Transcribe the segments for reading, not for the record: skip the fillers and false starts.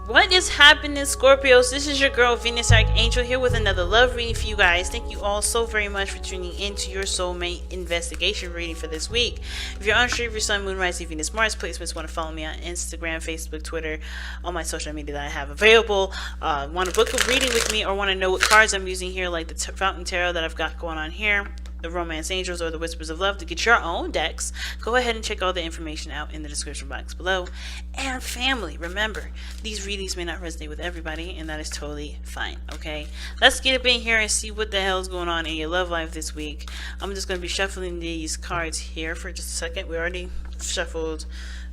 What is happening, Scorpios? This is your girl, Venus Archangel, here with another love reading for you guys. Thank you all so very much for tuning into your soulmate investigation reading for this week. If you're unsure of your sun, moon, rising, Venus, Mars placements, want to follow me on Instagram, Facebook, Twitter, all my social media that I have available, want to book a reading with me, or want to know what cards I'm using here, like the Fountain Tarot that I've got going on here, the Romance Angels, or the Whispers of Love, to get your own decks, go ahead and check all the information out in the description box below. And family, remember, these readings may not resonate with everybody, and that is totally fine, okay? Let's get up in here and see what the hell is going on in your love life this week. I'm just going to be shuffling these cards here for just a second. We already shuffled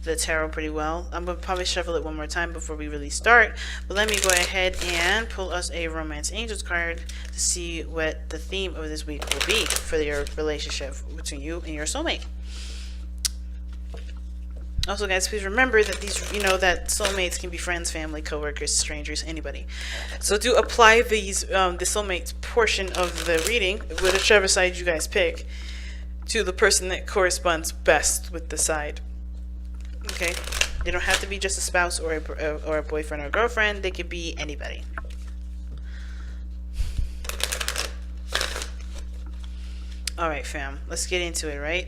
the tarot pretty well. I'm going to probably shuffle it one more time before we really start, but let me go ahead and pull us a Romance Angels card to see what the theme of this week will be for your relationship between you and your soulmate. Also, guys, please remember that these, that soulmates can be friends, family, co-workers, strangers, anybody. So do apply these, the soulmate portion of the reading, whichever side you guys pick, to the person that corresponds best with the side. Okay, they don't have to be just a spouse or a boyfriend or a girlfriend. They could be anybody. All right, fam, let's get into it, right?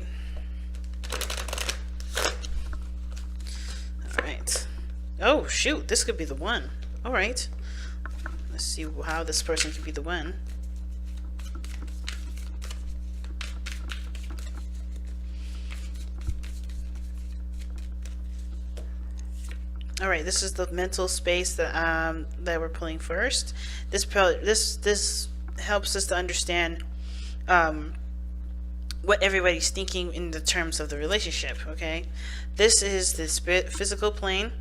All right. Oh shoot, this could be the one. All right, let's see how this person could be the one. All right, this is the mental space that that we're pulling first. This helps us to understand what everybody's thinking in the terms of the relationship. Okay, this is the physical plane.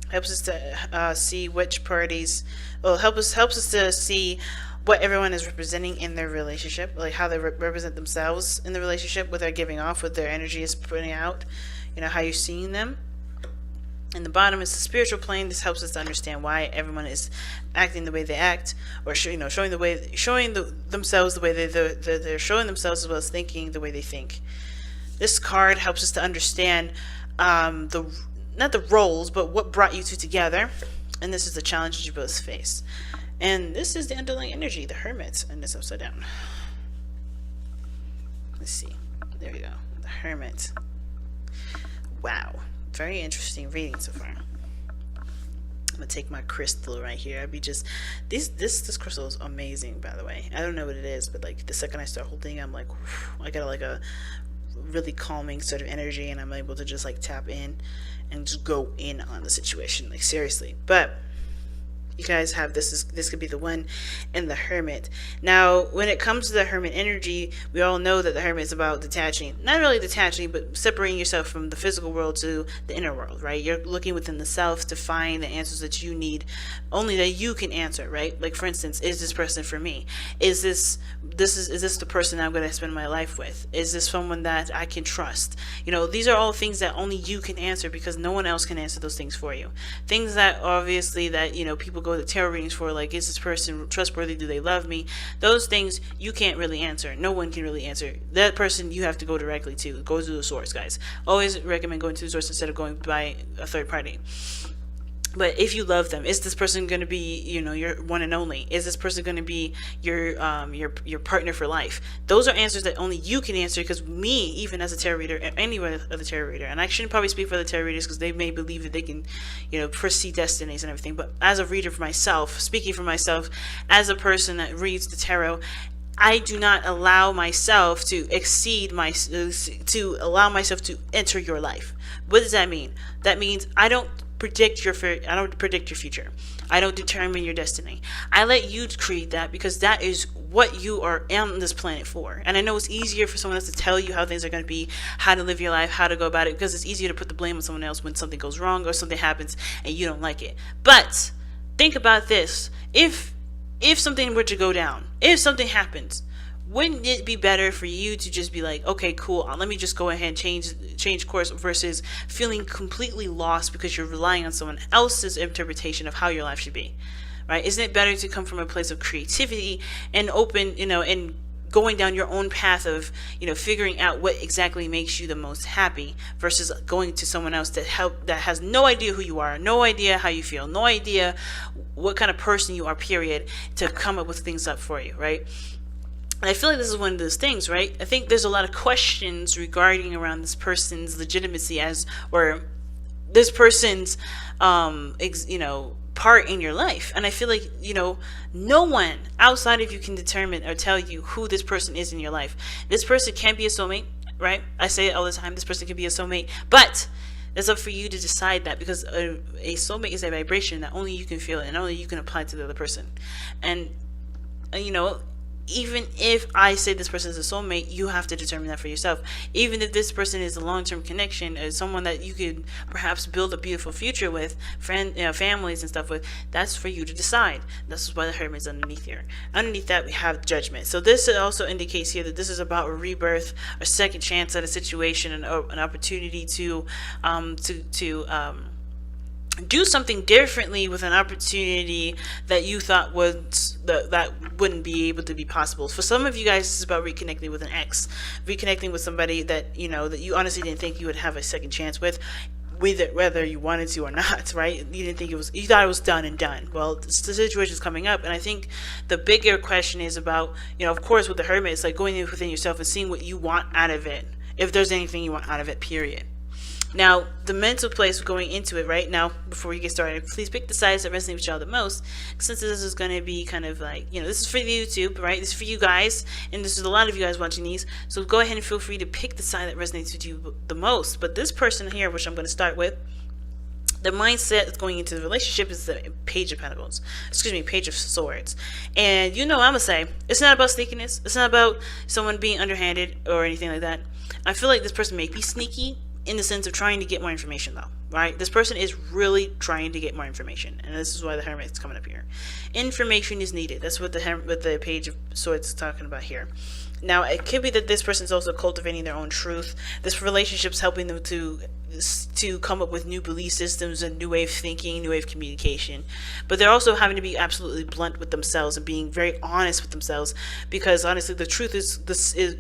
Helps us to see which parties. Well, helps us to see what everyone is representing in their relationship, like how they represent themselves in the relationship, what they're giving off, what their energy is putting out. How you're seeing them. And the bottom is the spiritual plane. This helps us to understand why everyone is acting the way they act, or showing themselves the way they're showing themselves, as well as thinking the way they think. This card helps us to understand not the roles, but what brought you two together. And this is the challenges you both face. And this is the underlying energy, the Hermit, and it's upside down. Let's see. There we go. The Hermit. Wow. Very interesting reading so far. I'm gonna take my crystal right here. This crystal is amazing, by the way. I don't know what it is, but like the second I start holding it, I'm like, I got like a really calming sort of energy, and I'm able to just like tap in and just go in on the situation, like seriously. But you guys have this could be the one and the Hermit. Now, when it comes to the Hermit energy, we all know that the Hermit is about detaching, not really detaching, but separating yourself from the physical world to the inner world, right? You're looking within the self to find the answers that you need, only that you can answer, right? Like, for instance, is this person for me? Is this the person I'm going to spend my life with? Is this someone that I can trust? These are all things that only you can answer, because no one else can answer those things for you. Things that obviously that people go to tarot readings for, like, is this person trustworthy? Do they love me? Those things you can't really answer. No one can really answer. That person you have to go directly to. Go to the source, guys. Always recommend going to the source instead of going by a third party. But if you love them, is this person going to be, your one and only? Is this person going to be your partner for life? Those are answers that only you can answer, because me, even as a tarot reader, any other tarot reader, and I shouldn't probably speak for the tarot readers, because they may believe that they can, foresee destinies and everything. But as a reader for myself, speaking for myself, as a person that reads the tarot, I do not allow myself to allow myself to enter your life. What does that mean? That means I don't predict your future. I don't determine your destiny. I let you create that, because that is what you are on this planet for. And I know it's easier for someone else to tell you how things are going to be, how to live your life, how to go about it, because it's easier to put the blame on someone else when something goes wrong or something happens and you don't like it. But think about this. If something were to go down, if something happens, wouldn't it be better for you to just be like, okay, cool, let me just go ahead and change course, versus feeling completely lost because you're relying on someone else's interpretation of how your life should be, right? Isn't it better to come from a place of creativity and open, and going down your own path of, you know, figuring out what exactly makes you the most happy, versus going to someone else that has no idea who you are, no idea how you feel, no idea what kind of person you are, period, to come up with things up for you, right? And I feel like this is one of those things, right? I think there's a lot of questions regarding around this person's legitimacy or this person's, you know, part in your life. And I feel like, you know, no one outside of you can determine or tell you who this person is in your life. This person can be a soulmate, right? I say it all the time. This person can be a soulmate, but it's up for you to decide that, because a soulmate is a vibration that only you can feel and only you can apply to the other person. And, you know, even if I say this person is a soulmate, you have to determine that for yourself. Even if this person is a long-term connection, or someone that you could perhaps build a beautiful future with, families and stuff with, that's for you to decide. This is why the Hermit is underneath here. Underneath that, we have Judgment. So this also indicates here that this is about a rebirth, a second chance at a situation, and an opportunity to do something differently with an opportunity that you thought was that wouldn't be able to be possible. For some of you guys, this is about reconnecting with an ex, reconnecting with somebody that, you know, that you honestly didn't think you would have a second chance with whether you wanted to or not, right? You didn't think it was, you thought it was done and done. Well, the situation is coming up, and I think the bigger question is about, you know, of course, with the Hermit, it's like going in within yourself and seeing what you want out of it, if there's anything you want out of it, period. Now, the mental place going into it right now, before we get started, please pick the sides that resonate with y'all the most, since this is going to be kind of like, you know, this is for YouTube, right? This is for you guys, and this is a lot of you guys watching these, so go ahead and feel free to pick the side that resonates with you the most. But this person here, which I'm going to start with, the mindset that's going into the relationship is the Page of Pentacles. Excuse me, Page of Swords. And you know what I'm going to say, it's not about sneakiness. It's not about someone being underhanded or anything like that. I feel like this person may be sneaky, in the sense of trying to get more information, though, right? This person is really trying to get more information, and this is why the Hermit is coming up here. Information is needed. That's what the Page of Swords is talking about here. Now, it could be that this person is also cultivating their own truth. This relationship's helping them to come up with new belief systems, a new way of thinking, new way of communication. But they're also having to be absolutely blunt with themselves and being very honest with themselves, because honestly, the truth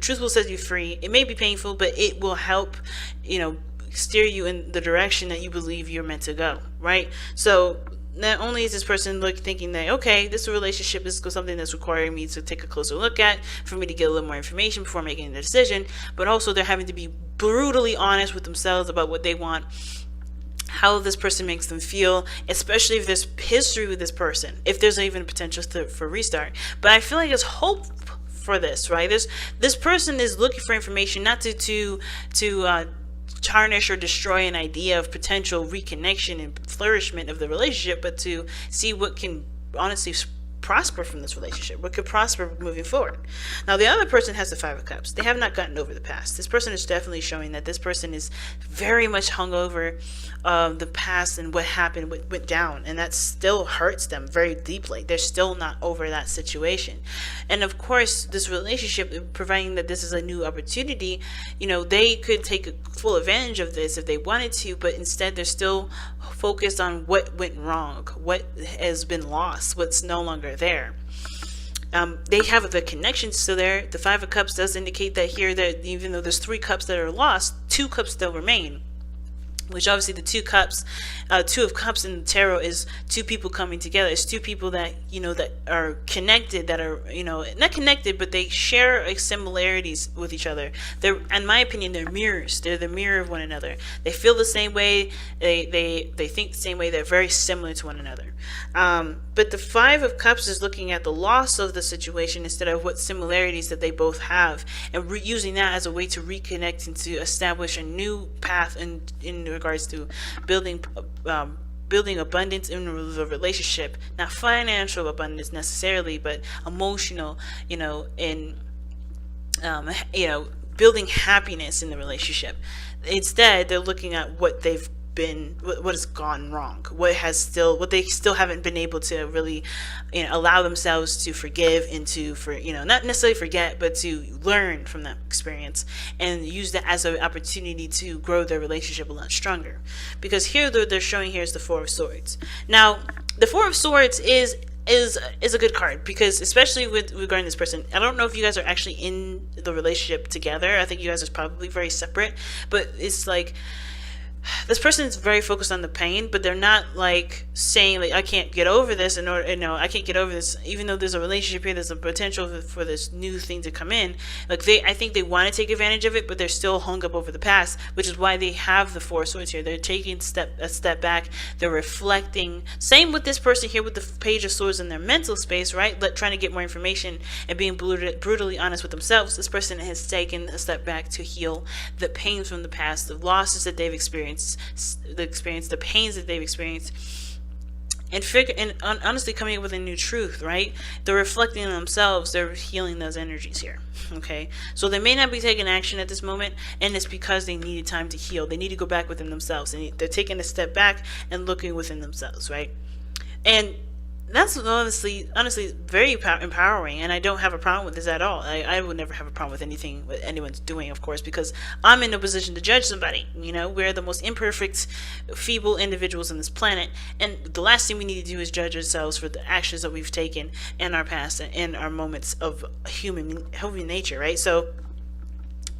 truth will set you free. It may be painful, but it will help, you know, steer you in the direction that you believe you're meant to go, right? So not only is this person thinking that, okay, this relationship is something that's requiring me to take a closer look at, for me to get a little more information before making a decision, but also they're having to be brutally honest with themselves about what they want, how this person makes them feel, especially if there's history with this person, if there's even potential for restart. But I feel like there's hope for this, right? This person is looking for information, not to tarnish or destroy an idea of potential reconnection and flourishment of the relationship, but to see what can honestly prosper from this relationship, what could prosper moving forward. Now, the other person has the Five of Cups. They have not gotten over the past. This person is definitely showing that this person is very much hung over the past and what happened, what went down, and that still hurts them very deeply. They're still not over that situation. And of course, this relationship, providing that this is a new opportunity, you know, they could take full advantage of this if they wanted to, but instead they're still focused on what went wrong, what has been lost, what's no longer there. They have the connection still there. The Five of Cups does indicate that here, that even though there's 3 cups that are lost, 2 cups still remain. Which obviously the 2 cups, 2 of Cups in the tarot is 2 people coming together. It's 2 people that, you know, that are connected, that are, you know, not connected, but they share similarities with each other. They're, in my opinion, they're mirrors. They're the mirror of one another. They feel the same way. They think the same way. They're very similar to one another. But the Five of Cups is looking at the loss of the situation instead of what similarities that they both have, and using that as a way to reconnect and to establish a new path in regards to building abundance in the relationship. Not financial abundance necessarily, but emotional, you know, and you know, building happiness in the relationship. Instead, they're looking at what they've been, what has gone wrong, what they still haven't been able to really, you know, allow themselves to forgive and you know, not necessarily forget, but to learn from that experience and use that as an opportunity to grow their relationship a lot stronger. Because here they're showing here is the Four of Swords. Now, the Four of Swords is is a good card, because especially with regarding this person, I don't know if you guys are actually in the relationship together. I think you guys are probably very separate, but it's like this person is very focused on the pain, but they're not like saying like, I can't get over this, in order, I can't get over this, even though there's a relationship here, there's a potential for this new thing to come in. Like I think they want to take advantage of it, but they're still hung up over the past, which is why they have the Four of Swords here. They're taking a step back. They're reflecting. Same with this person here with the Page of Swords in their mental space, right? Trying to get more information and being brutally honest with themselves. This person has taken a step back to heal the pain from the past, the losses that they've experienced, the pains that they've experienced, and honestly coming up with a new truth, right? They're reflecting on themselves. They're healing those energies here. Okay, so they may not be taking action at this moment, and it's because they needed time to heal. They need to go back within themselves, and they're taking a step back and looking within themselves, right? And that's honestly very empowering, and I don't have a problem with this at all. I would never have a problem with anything what anyone's doing, of course, because I'm in a position to judge somebody. We're the most imperfect, feeble individuals on this planet, and the last thing we need to do is judge ourselves for the actions that we've taken in our past and in our moments of human nature, right? So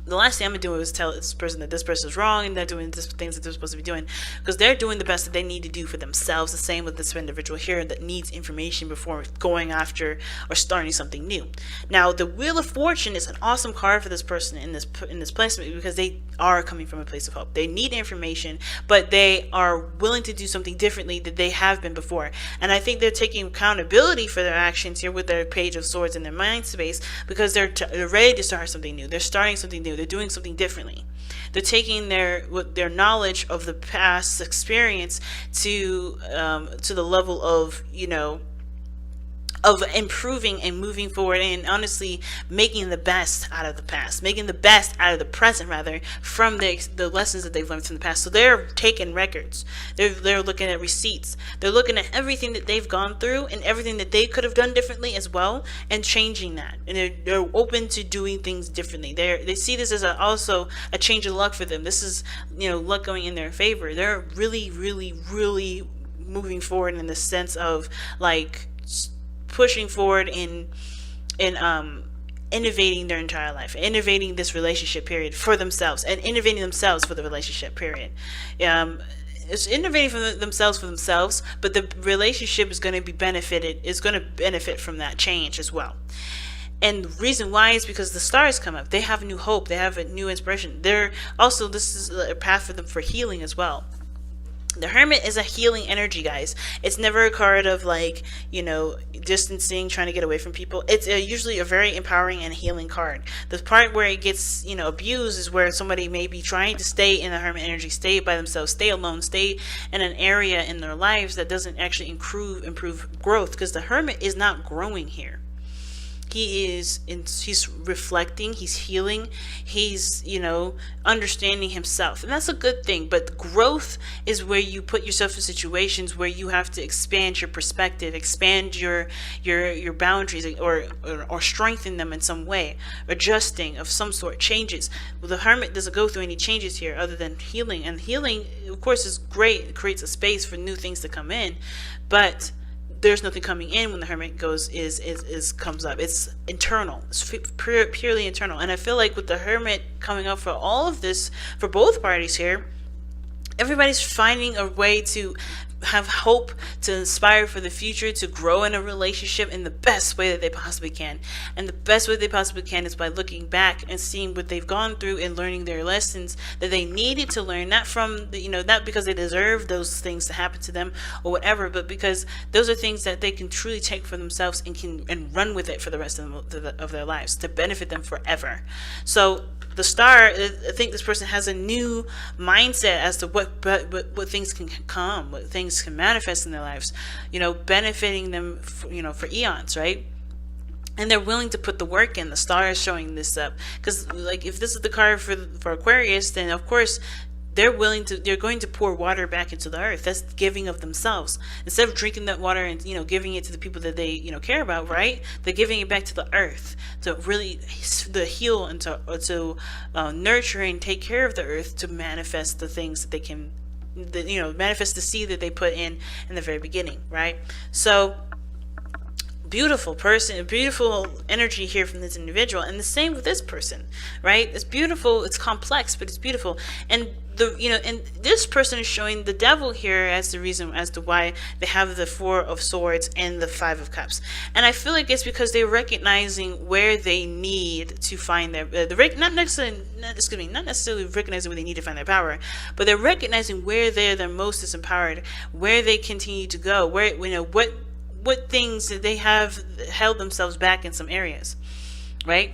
the last thing I'm going to do is tell this person that this person is wrong and they're doing the things that they're supposed to be doing, because they're doing the best that they need to do for themselves. The same with this individual here that needs information before going after or starting something new. Now, the Wheel of Fortune is an awesome card for this person in this placement, because they are coming from a place of hope. They need information, but they are willing to do something differently than they have been before. And I think they're taking accountability for their actions here with their Page of Swords in their mind space, because they're ready to start something new. They're starting something new. They're doing something differently. They're taking their knowledge of the past experience to the level of improving and moving forward, and honestly making the best out of the past, making the best out of the present, rather, from the lessons that they've learned from the past. So they're taking records. They're looking at receipts. They're looking at everything that they've gone through and everything that they could have done differently as well, and changing that. And they're open to doing things differently. They see this as also a change of luck for them. This is luck going in their favor. They're really, really, really moving forward in the sense of like pushing forward in innovating their entire life, innovating this relationship period for themselves, and innovating themselves for the relationship period. It's innovating for themselves, but the relationship is going to benefit from that change as well. And the reason why is because the stars come up. They have new hope. They have a new inspiration. This is a path for them for healing as well. The Hermit is a healing energy, guys. It's never a card of like, distancing, trying to get away from people. It's usually a very empowering and healing card. The part where it gets, abused is where somebody may be trying to stay in the Hermit energy, stay by themselves, stay alone, stay in an area in their lives that doesn't actually improve growth, because the Hermit is not growing here. He's reflecting, he's healing, he's understanding himself, and that's a good thing. But growth is where you put yourself in situations where you have to expand your perspective, expand your boundaries, or strengthen them in some way, adjusting of some sort, changes. Well, the Hermit doesn't go through any changes here other than healing, and healing, of course, is great. It creates a space for new things to come in, but there's nothing coming in when the Hermit comes up. It's internal. It's purely internal. And I feel like with the Hermit coming up for all of this, for both parties here, everybody's finding a way to have hope, to inspire for the future, to grow in a relationship in the best way that they possibly can. And the best way they possibly can is by looking back and seeing what they've gone through and learning their lessons that they needed to learn, not from not because they deserve those things to happen to them or whatever, but because those are things that they can truly take for themselves and run with it for the rest of their lives, to benefit them forever. So the Star, I think this person has a new mindset as to what things can come, what things can manifest in their lives, benefiting them for eons, right? And they're willing to put the work in. The Star is showing this up, because like if this is the card for Aquarius, then of course they're going to pour water back into the earth. That's giving of themselves. Instead of drinking that water and giving it to the people that they care about, right? They're giving it back to the earth to really heal and to nurture and take care of the earth, to manifest the things that they can, manifest the seed that they put in the very beginning, right? So beautiful person, a beautiful energy here from this individual, and the same with this person, right? It's beautiful, it's complex, but it's beautiful. And and this person is showing the devil here as the reason as to why they have the Four of Swords and the Five of Cups. And I feel like it's because they're recognizing where they need to find their not necessarily recognizing where they need to find their power, but they're recognizing where they're the most disempowered, where they continue to go, where what things that they have held themselves back in some areas, right?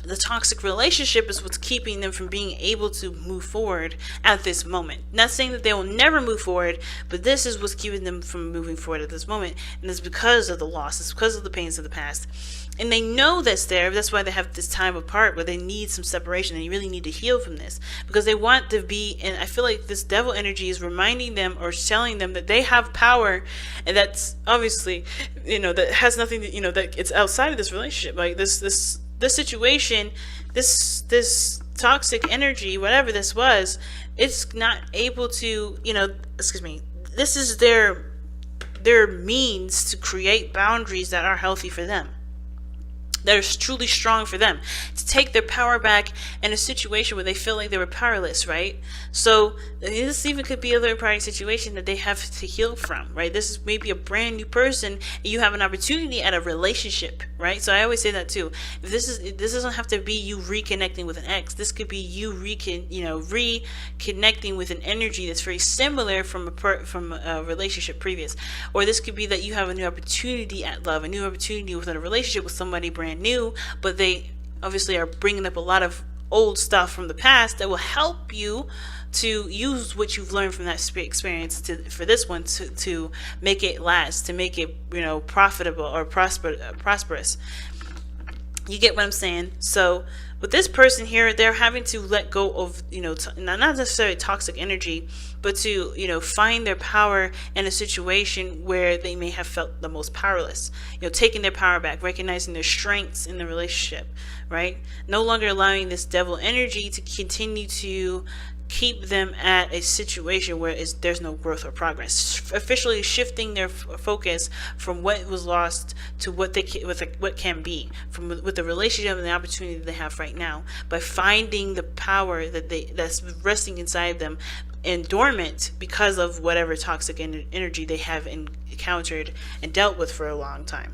The toxic relationship is what's keeping them from being able to move forward at this moment. Not saying that they will never move forward, but this is what's keeping them from moving forward at this moment. And it's because of the loss. It's because of the pains of the past. And they know that's there. That's why they have this time apart where they need some separation. And you really need to heal from this. Because they want to be, and I feel like this devil energy is reminding them or telling them that they have power. And that's obviously, that has nothing to, that it's outside of this relationship. Like this situation, this toxic energy, whatever this was, it's not able to, this is their means to create boundaries that are healthy for them, that are truly strong for them, to take their power back in a situation where they feel like they were powerless, right? So this even could be a third-party situation that they have to heal from, right? This is maybe a brand new person, and you have an opportunity at a relationship, right? So I always say that too. If this doesn't have to be you reconnecting with an ex. This could be you reconnecting with an energy that's very similar from a relationship previous, or this could be that you have a new opportunity at love, a new opportunity within a relationship with somebody brand new, but they obviously are bringing up a lot of old stuff from the past that will help you to use what you've learned from that experience for this one to make it last, to make it profitable or prosperous. You get what I'm saying? So with this person here, they're having to let go of not necessarily toxic energy, but to find their power in a situation where they may have felt the most powerless. Taking their power back, recognizing their strengths in the relationship, right? No longer allowing this devil energy to continue to keep them at a situation where there's no growth or progress. Officially shifting their focus from what was lost to what can be, with the relationship and the opportunity that they have right now, by finding the power that's resting inside them and dormant because of whatever toxic energy they have encountered and dealt with for a long time.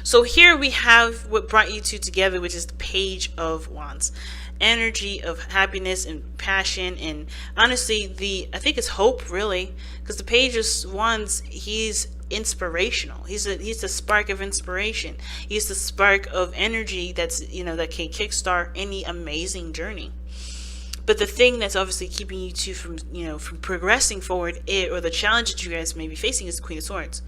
So here we have what brought you two together, which is the Page of Wands. Energy of happiness and passion, and honestly I think it's hope, really, because the Page of Wands, he's inspirational. He's the spark of inspiration. He's the spark of energy that's that can kickstart any amazing journey. But the thing that's obviously keeping you two from progressing forward, or the challenge that you guys may be facing, is the Queen of Swords,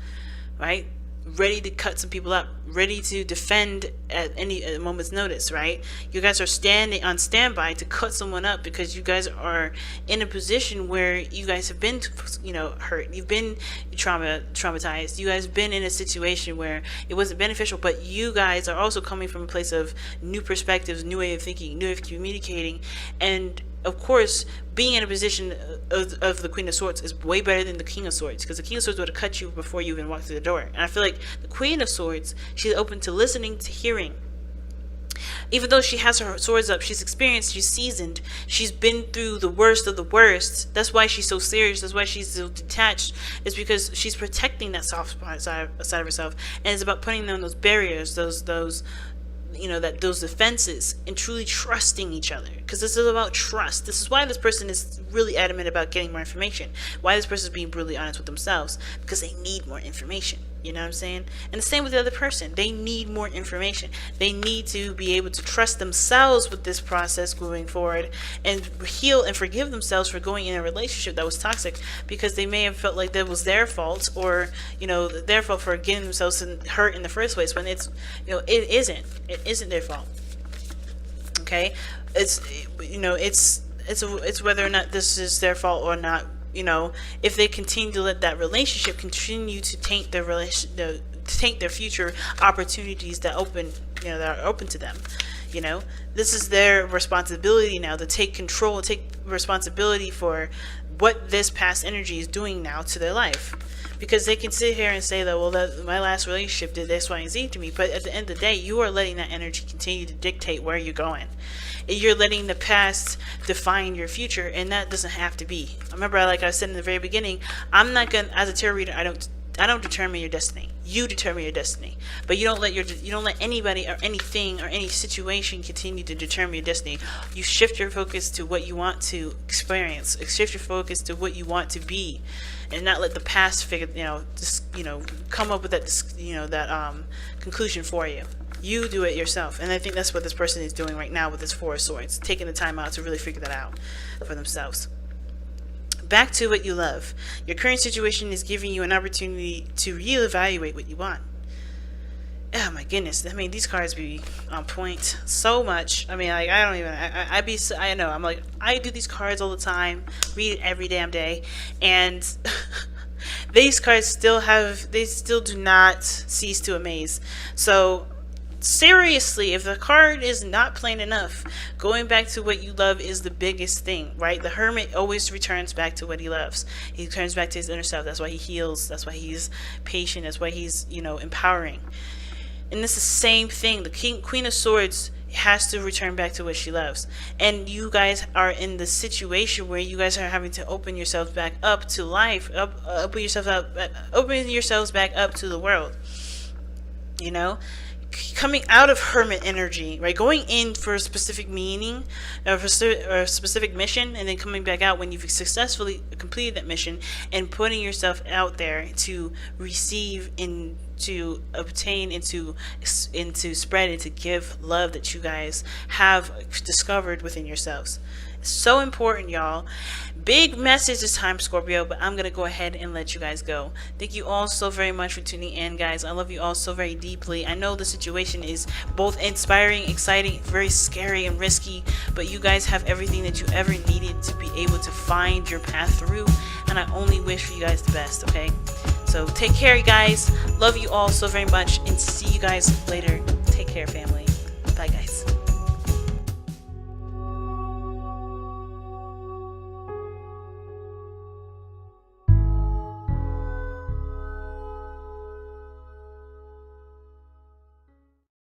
right? Ready to cut some people up, ready to defend at a moment's notice, right? You guys are standing on standby to cut someone up because you guys are in a position where you guys have been hurt, you've been traumatized, you guys have been in a situation where it wasn't beneficial, but you guys are also coming from a place of new perspectives, new way of thinking, new way of communicating, and of course, being in a position of the Queen of Swords is way better than the King of Swords, because the King of Swords would have cut you before you even walked through the door. And I feel like the Queen of Swords, she's open to listening, to hearing. Even though she has her swords up, she's experienced, she's seasoned, she's been through the worst of the worst. That's why she's so serious, that's why she's so detached. It's because she's protecting that soft spot side of herself. And it's about putting down those barriers, those defenses, and truly trusting each other, because this is about trust. This is why this person is really adamant about getting more information, why this person is being brutally honest with themselves, because they need more information. You know what I'm saying? And the same with the other person. They need more information. They need to be able to trust themselves with this process moving forward, and heal and forgive themselves for going in a relationship that was toxic, because they may have felt like that was their fault, or their fault for getting themselves hurt in the first place, when it's it isn't their fault. Okay, it's whether or not this is their fault or not. If they continue to let that relationship continue to taint their future opportunities that are open to them. This is their responsibility now to take responsibility for what this past energy is doing now to their life. Because they can sit here and say that, well, that my last relationship did X, Y, and Z to me. But at the end of the day, you are letting that energy continue to dictate where you're going. You're letting the past define your future, and that doesn't have to be. Remember, like I said in the very beginning, I'm not gonna, as a tarot reader, I don't determine your destiny. You determine your destiny, but you don't let anybody or anything or any situation continue to determine your destiny. You shift your focus to what you want to experience. Shift your focus to what you want to be, and not let the past figure, come up with that, that conclusion for you. You do it yourself, and I think that's what this person is doing right now with this Four of Swords, taking the time out to really figure that out for themselves. Back to what you love. Your current situation is giving you an opportunity to reevaluate what you want. Oh my goodness! I mean, these cards be on point so much. I mean, like, I don't even. I know. I'm like, I do these cards all the time, read it every damn day, and these cards still do not cease to amaze. So, seriously, if the card is not plain enough, going back to what you love is the biggest thing, right? The Hermit always returns back to what he loves. He returns back to his inner self. That's why he heals. That's why he's patient. That's why he's, empowering. And it's the same thing. The Queen of Swords has to return back to what she loves. And you guys are in the situation where you guys are having to open yourselves back up to life, open yourselves back up to the world. Coming out of Hermit energy, right? Going in for a specific meaning, or for a specific mission, and then coming back out when you've successfully completed that mission, and putting yourself out there to receive and to obtain and to spread and to give love that you guys have discovered within yourselves. It's so important, y'all. Big message this time, Scorpio, but I'm going to go ahead and let you guys go. Thank you all so very much for tuning in, guys. I love you all so very deeply. I know the situation is both inspiring, exciting, very scary, and risky, but you guys have everything that you ever needed to be able to find your path through, and I only wish for you guys the best, okay? So take care, you guys. Love you all so very much, and see you guys later. Take care, family. Bye, guys.